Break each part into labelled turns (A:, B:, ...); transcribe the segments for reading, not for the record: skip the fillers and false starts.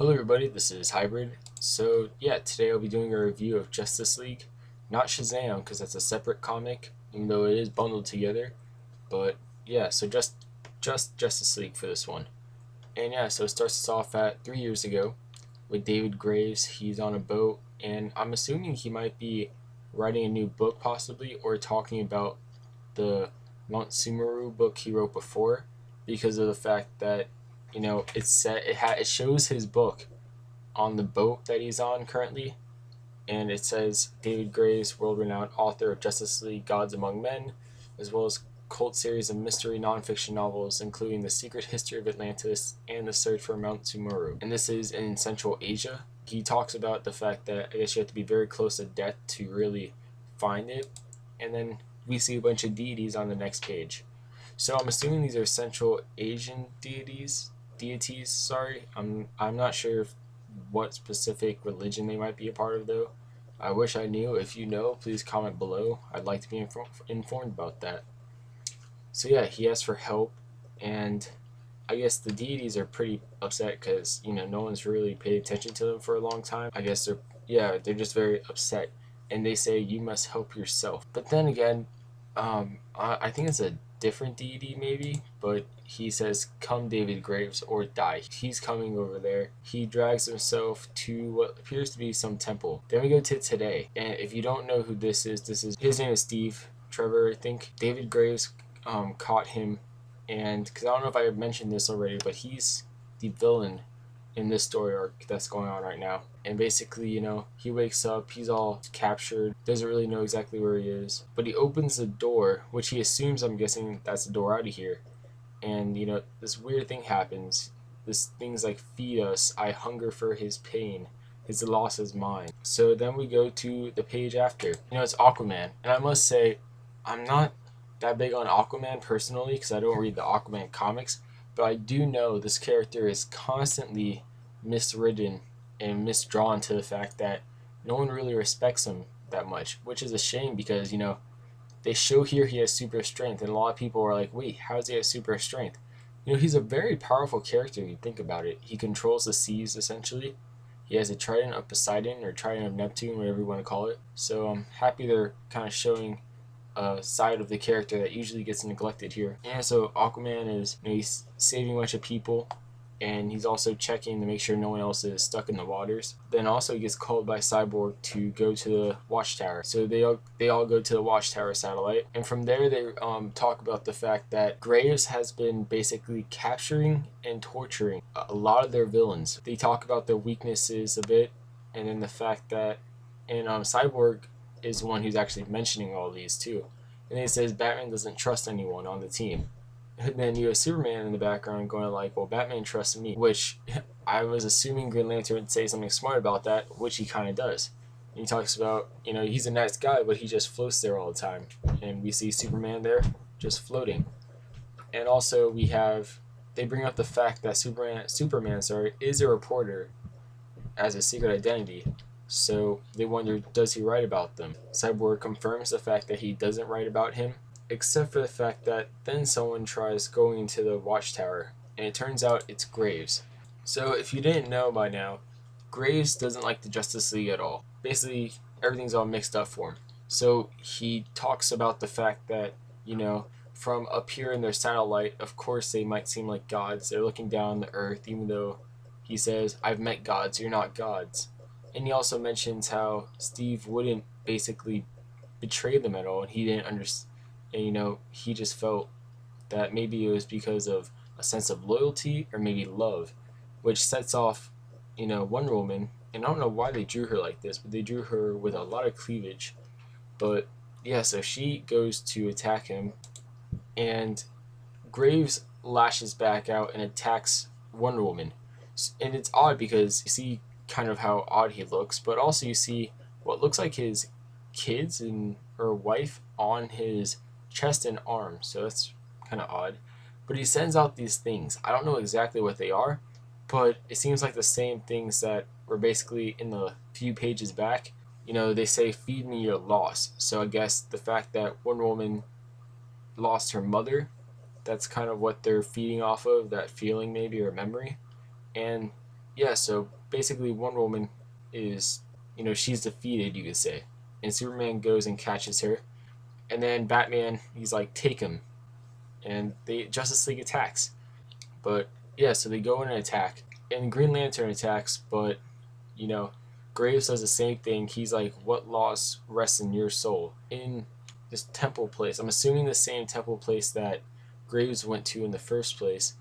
A: Hello everybody, this is Hybrid. So yeah, today I'll be doing a review of Justice League. Not Shazam, because that's a separate comic, even though it is bundled together. But yeah, so just Justice League for this one. And yeah, so it starts us off at 3 years ago with David Graves. He's on a boat, and I'm assuming he might be writing a new book possibly, or talking about the Mount Sumeru book he wrote before, because of the fact that it shows his book on the boat that he's on currently, and it says David Graves, world-renowned author of Justice League: Gods Among Men, as well as cult series of mystery nonfiction novels, including The Secret History of Atlantis and The Search for Mount Sumeru. And this is in Central Asia. He talks about the fact that I guess you have to be very close to death to really find it. And then we see a bunch of deities on the next page. So I'm assuming these are Central Asian deities. Sorry, I'm not sure what specific religion they might be a part of though. I wish I knew. If you know, please comment below. I'd like to be informed about that. So yeah, he asked for help, and I guess the deities are pretty upset because no one's really paid attention to them for a long time. I guess they're just very upset, and they say you must help yourself. But then again, I think it's a different deity maybe, but he says, "Come, David Graves, or die." He's coming over there. He drags himself to what appears to be some temple. Then we go to today, and if you don't know who this is his name is Steve Trevor, I think. David Graves caught him, and because I don't know if I mentioned this already, but he's the villain in this story arc that's going on right now. And basically, he wakes up, he's all captured, doesn't really know exactly where he is, but he opens the door, which he assumes, I'm guessing, that's the door out of here. And this weird thing happens. This thing's like, "Feed us, I hunger for his pain, his loss is mine." So then we go to the page after. It's Aquaman, and I must say, I'm not that big on Aquaman personally because I don't read the Aquaman comics, but I do know this character is constantly miswritten and misdrawn to the fact that no one really respects him that much, which is a shame because they show here he has super strength, and a lot of people are like, "Wait, how does he have super strength?" He's a very powerful character if you think about it. He controls the seas essentially. He has a trident of Poseidon, or trident of Neptune, whatever you want to call it. So I'm happy they're kind of showing a side of the character that usually gets neglected here. And so Aquaman is, he's saving a bunch of people, and he's also checking to make sure no one else is stuck in the waters. Then also he gets called by Cyborg to go to the Watchtower. So they all go to the Watchtower satellite, and from there they talk about the fact that Graves has been basically capturing and torturing a lot of their villains. They talk about their weaknesses a bit, and then the fact that, and Cyborg is the one who's actually mentioning all these too. And he says Batman doesn't trust anyone on the team. And then you have Superman in the background going like, "Well, Batman trusts me," which I was assuming Green Lantern would say something smart about that, which he kind of does. And he talks about, he's a nice guy, but he just floats there all the time. And we see Superman there just floating. And also they bring up the fact that Superman is a reporter as a secret identity. So they wonder, does he write about them? Cyborg confirms the fact that he doesn't write about him, except for the fact that then someone tries going into the Watchtower, and it turns out it's Graves. So if you didn't know by now, Graves doesn't like the Justice League at all. Basically, everything's all mixed up for him. So he talks about the fact that, from up here in their satellite, of course they might seem like gods. They're looking down on the earth, even though he says, "I've met gods, you're not gods." And he also mentions how Steve wouldn't basically betray them at all, and he didn't understand. And he just felt that maybe it was because of a sense of loyalty or maybe love, which sets off, Wonder Woman. And I don't know why they drew her like this, but they drew her with a lot of cleavage. But yeah, so she goes to attack him, and Graves lashes back out and attacks Wonder Woman. And it's odd because you see kind of how odd he looks, but also you see what looks like his kids and or wife on his chest and arm. So that's kind of odd. But he sends out these things. I don't know exactly what they are, but it seems like the same things that were basically in the few pages back. They say, "Feed me your loss." So I guess the fact that Wonder Woman lost her mother, that's kind of what they're feeding off of, that feeling maybe, or memory. And yeah, so basically Wonder Woman is, she's defeated, you could say, and Superman goes and catches her, and then Batman, he's like, take him, and the Justice League attacks. But yeah, so they go in and attack, and Green Lantern attacks, but you know, Graves does the same thing. He's like, what loss rests in your soul? In this temple place. I'm assuming the same temple place that Graves went to in the first place.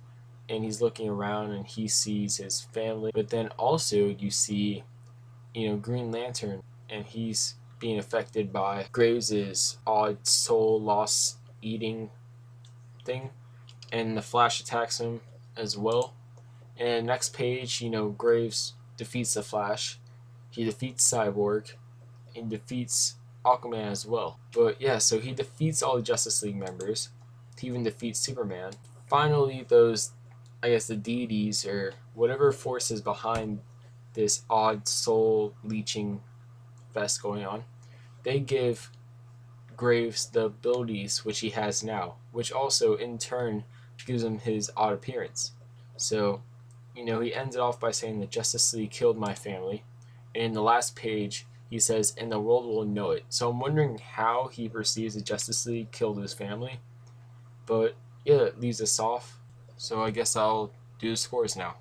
A: And he's looking around and he sees his family. But then also you see, Green Lantern, and he's being affected by Graves's odd soul loss eating thing. And the Flash attacks him as well. And next page, Graves defeats the Flash. He defeats Cyborg. He defeats Aquaman as well. But yeah, so he defeats all the Justice League members. He even defeats Superman. Finally, those, I guess, the deities or whatever force is behind this odd soul leeching fest going on, they give Graves the abilities which he has now, which also in turn gives him his odd appearance. So, he ends it off by saying the Justice League killed my family. And in the last page, he says, and the world will know it. So I'm wondering how he perceives the Justice League killed his family. But yeah, it leaves us off. So I guess I'll do the scores now.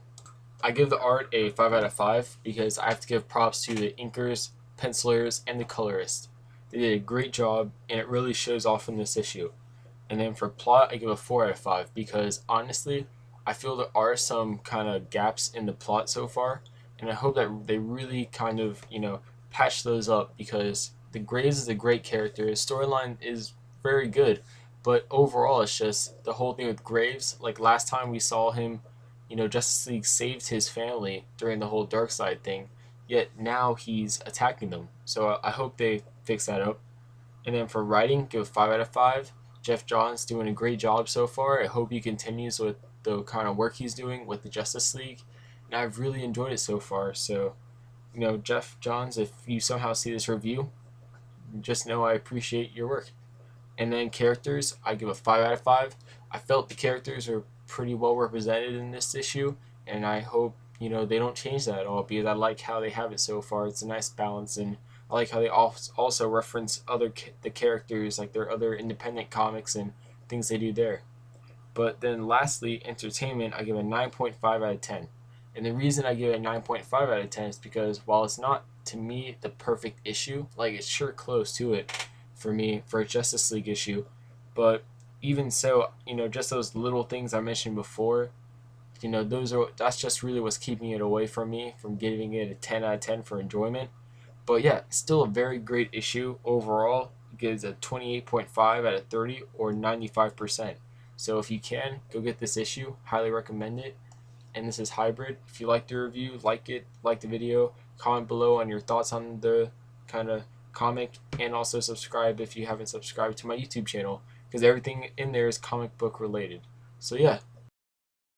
A: I give the art a 5 out of 5 because I have to give props to the inkers, pencilers, and the colorist. They did a great job, and it really shows off in this issue. And then for plot, I give a 4 out of 5 because honestly, I feel there are some kind of gaps in the plot so far, and I hope that they really kind of, patch those up because the Graves is a great character. His storyline is very good, but overall, it's just the whole thing with Graves. Like last time we saw him, Justice League saved his family during the whole Darkseid thing, yet now he's attacking them. So I hope they fix that up. And then for writing, give a 5 out of 5. Geoff Johns doing a great job so far. I hope he continues with the kind of work he's doing with the Justice League. And I've really enjoyed it so far. So, Geoff Johns, if you somehow see this review, just know I appreciate your work. And then characters, I give a 5 out of 5. I felt the characters are pretty well represented in this issue, and I hope, they don't change that at all because I like how they have it so far. It's a nice balance, and I like how they also reference the characters, like their other independent comics and things they do there. But then lastly, entertainment, I give a 9.5 out of 10. And the reason I give it a 9.5 out of 10 is because while it's not, to me, the perfect issue, like it's sure close to it for me for a Justice League issue, but even so, just those little things I mentioned before, that's just really what's keeping it away from me from giving it a 10 out of 10 for enjoyment. But yeah, still a very great issue overall. It gives a 28.5 out of 30 or 95%. So if you can, go get this issue. Highly recommend it. And this is Hybrid. If you like the review, like it, like the video, comment below on your thoughts on the kind of comic, and also subscribe if you haven't subscribed to my YouTube channel because everything in there is comic book related. So yeah,